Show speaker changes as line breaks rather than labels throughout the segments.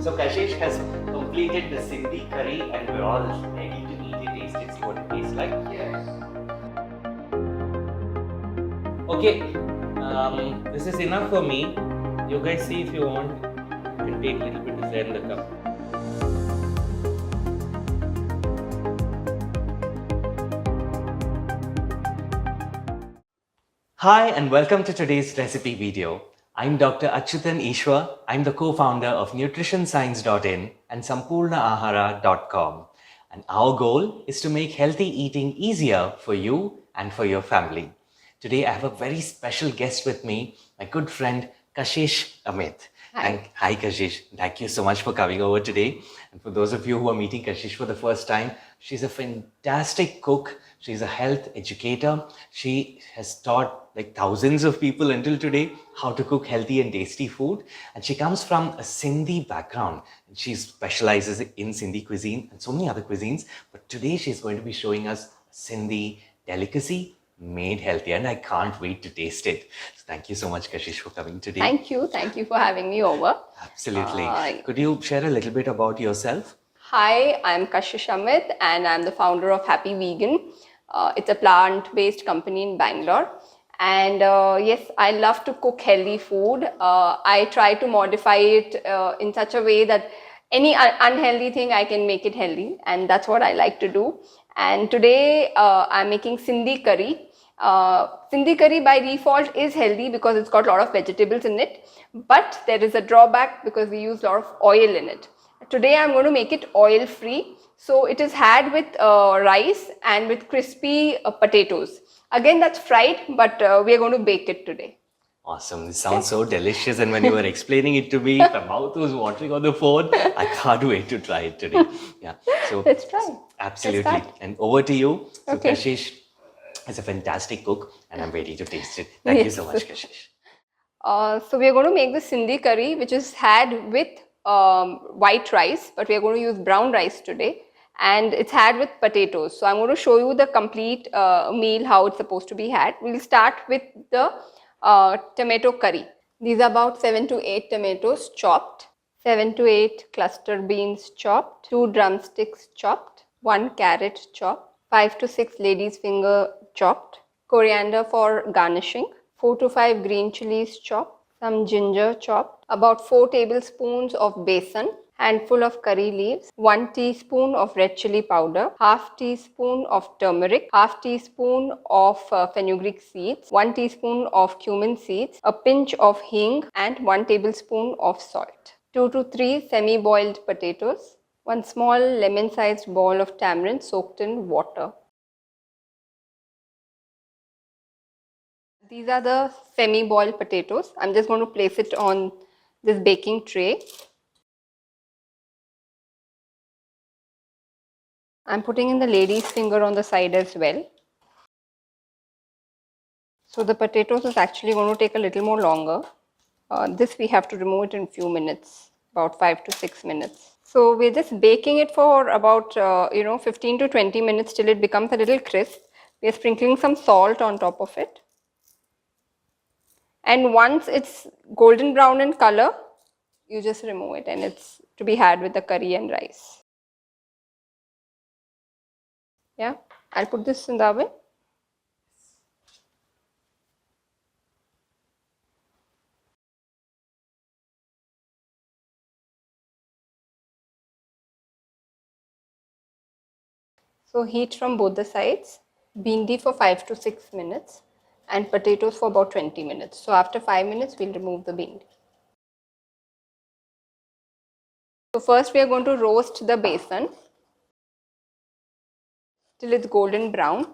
So Kashish has completed the Sindhi curry and we're all ready to eat it, taste it, see what it tastes like.
Yes.
Okay, this is enough for me. You guys see if you want. You can take a little bit to there in the cup. Hi and welcome to today's recipe video. I'm Dr. Achyutan Ishwar. I'm the co-founder of NutritionScience.in and SampurnaAhara.com. And our goal is to make healthy eating easier for you and for your family. Today I have a very special guest with me, my good friend Kashish Amit. Hi Kashish, thank you so much for coming over today. And for those of you who are meeting Kashish for the first time, she's a fantastic cook. She's a health educator. She has taught like thousands of people until today how to cook healthy and tasty food. And she comes from a Sindhi background. And she specializes in Sindhi cuisine and so many other cuisines. But today she's going to be showing us a Sindhi delicacy made healthy, and I can't wait to taste it. So thank you so much, Kashish, for coming today.
Thank you for having me over.
Absolutely. Could you share a little bit about yourself?
Hi, I'm Kashish Amit and I'm the founder of Happy Vegan. It's a plant-based company in Bangalore. And yes, I love to cook healthy food. I try to modify it in such a way that any unhealthy thing I can make it healthy, and that's what I like to do. And today I'm making Sindhi curry. Sindhi curry by default is healthy because it's got a lot of vegetables in it, but there is a drawback because we use a lot of oil in it. Today I'm going to make it oil free. So it is had with rice and with crispy potatoes. Again, that's fried, but we are going to bake it today.
Awesome. This sounds so delicious. And when you were explaining it to me, my mouth was watering on the phone. I can't wait to try it today. Yeah. So
let's try.
Absolutely. And over to you. So
Okay.
Kashish is a fantastic cook and I'm ready to taste it. Thank you so much, Kashish.
So we are going to make the Sindhi curry, which is had with white rice, but we are going to use brown rice today. And it's had with potatoes. So I'm going to show you the complete meal, how it's supposed to be had. We'll start with the tomato curry. These are about 7 to 8 tomatoes chopped, 7 to 8 cluster beans chopped, 2 drumsticks chopped, 1 carrot chopped, 5 to 6 lady's finger chopped, coriander for garnishing, 4 to 5 green chilies chopped, some ginger chopped, about 4 tablespoons of besan, handful of curry leaves, 1 teaspoon of red chili powder, half teaspoon of turmeric, half teaspoon of fenugreek seeds, 1 teaspoon of cumin seeds, a pinch of hing, and 1 tablespoon of salt. 2 to 3 semi-boiled potatoes, 1 small lemon-sized ball of tamarind soaked in water. These are the semi-boiled potatoes. I'm just going to place it on this baking tray. I'm putting in the lady's finger on the side as well. So the potatoes is actually going to take a little more longer. This we have to remove it in few minutes, about 5 to 6 minutes. So we're just baking it for about 15 to 20 minutes till it becomes a little crisp. We are sprinkling some salt on top of it. And once it's golden brown in color, you just remove it, and it's to be had with the curry and rice. Yeah, I'll put this in the oven. So heat from both the sides, bhindi for 5 to 6 minutes and potatoes for about 20 minutes. So after 5 minutes, we'll remove the bhindi. So first we are going to roast the besan till it's golden brown.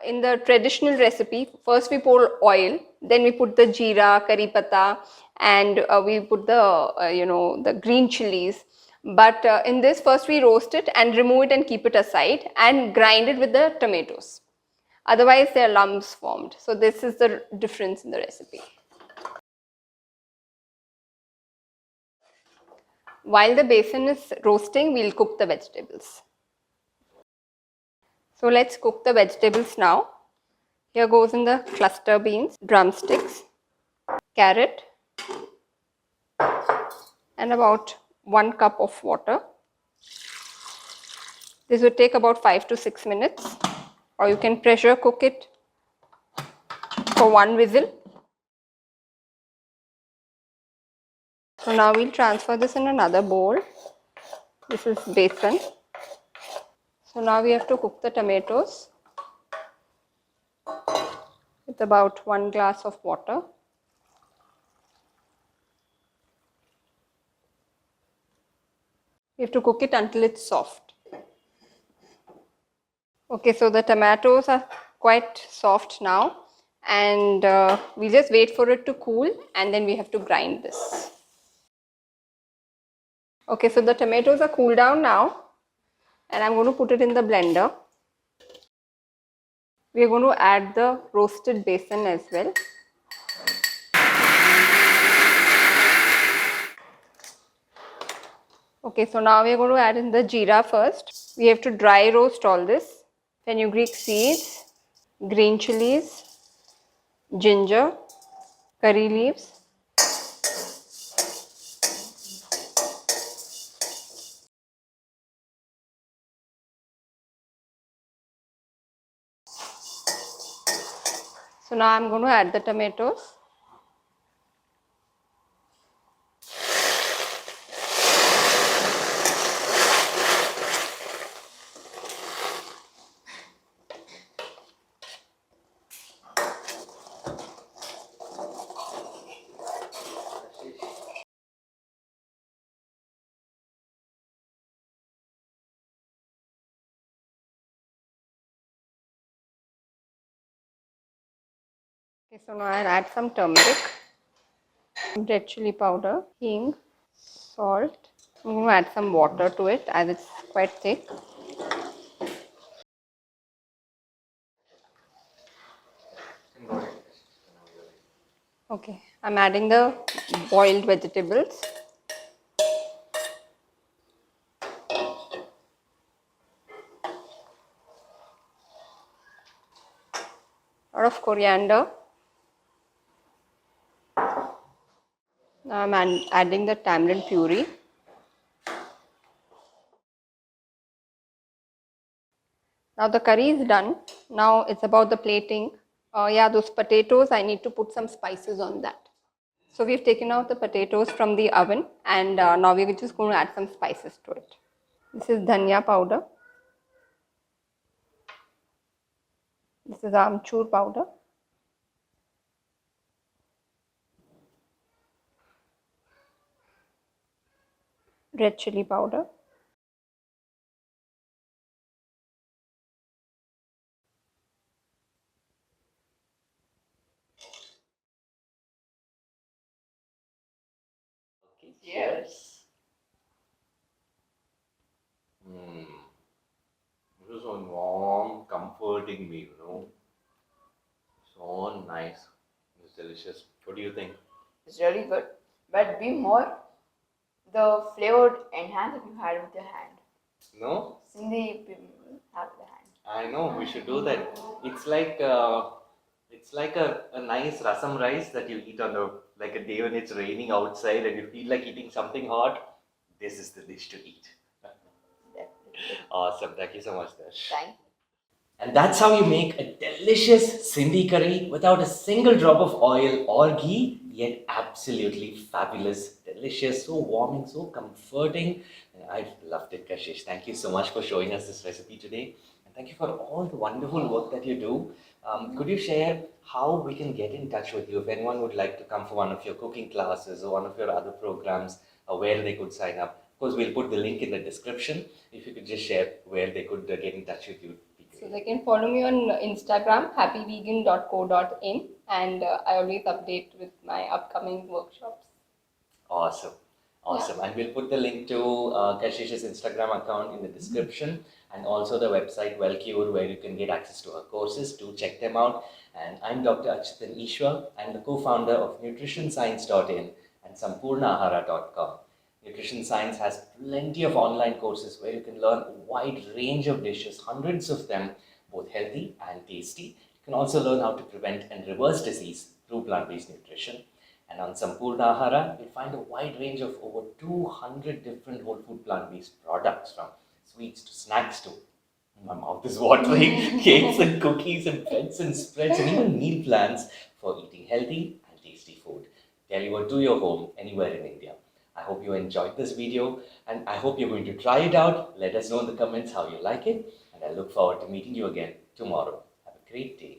In the traditional recipe, first we pour oil, then we put the jeera, curry pata, and we put the the green chilies. But in this, first we roast it and remove it and keep it aside and grind it with the tomatoes. Otherwise, there are lumps formed. So this is the difference in the recipe. While the besan is roasting, we'll cook the vegetables. So let's cook the vegetables now. Here goes in the cluster beans, drumsticks, carrot, and about 1 cup of water. This would take about 5 to 6 minutes, or you can pressure cook it for 1 whistle. So now we'll transfer this in another bowl. This is besan. So now we have to cook the tomatoes with about 1 glass of water. We have to cook it until it's soft. Okay, so the tomatoes are quite soft now, and we just wait for it to cool, and then we have to grind this. Okay, so the tomatoes are cooled down now, and I'm going to put it in the blender. We are going to add the roasted besan as well. Okay, so now we are going to add in the jeera first. We have to dry roast all this. Fenugreek seeds, green chilies, ginger, curry leaves. So now I'm going to add the tomatoes. Okay, so now I'll add some turmeric, red chili powder, hing, salt. I'm going to add some water to it as it's quite thick. Okay, I'm adding the boiled vegetables. A lot of coriander. Now I'm adding the tamarind puree. Now the curry is done. Now it's about the plating. Yeah, those potatoes, I need to put some spices on that. So we've taken out the potatoes from the oven, and now we're just going to add some spices to it. This is dhania powder. This is amchur powder. Red chili powder.
Okay, cheers. This is a warm, comforting meal, So nice. It's delicious. What do you think?
It's really good, but be more the flavored enhance if you had with your hand.
No?
Sindhi people have with the hand.
I know, we should do that. It's like a nice rasam rice that you eat on like a day when it's raining outside and you feel like eating something hot. This is the dish to eat.
Definitely.
Awesome. Thank you so much, Dash.
Thank you.
And that's how you make a delicious Sindhi curry without a single drop of oil or ghee, yet absolutely fabulous, delicious, so warming, so comforting. And I've loved it, Kashish. Thank you so much for showing us this recipe today. And thank you for all the wonderful work that you do. Could you share how we can get in touch with you if anyone would like to come for one of your cooking classes or one of your other programs, where they could sign up? Of course, we'll put the link in the description. If you could just share where they could get in touch with you.
So they can follow me on Instagram, happyvegan.co.in, and I always update with my upcoming workshops.
Awesome. Awesome. And we'll put the link to Kashish's Instagram account in the description and also the website Wellcure where you can get access to her courses. Do check them out. And I'm Dr. Achyutan Ishwar. I'm the co-founder of NutritionScience.in and SampurnaAhara.com. Nutrition Science has plenty of online courses where you can learn a wide range of dishes, hundreds of them, both healthy and tasty. You can also learn how to prevent and reverse disease through plant-based nutrition. And on Sampurna Ahara, you'll find a wide range of over 200 different whole food plant-based products, from sweets to snacks to, my mouth is watering, cakes and cookies and breads and spreads and even meal plans for eating healthy and tasty food, delivered to your home anywhere in India. I hope you enjoyed this video and I hope you're going to try it out. Let us know in the comments how you like it, and I look forward to meeting you again tomorrow. Have a great day.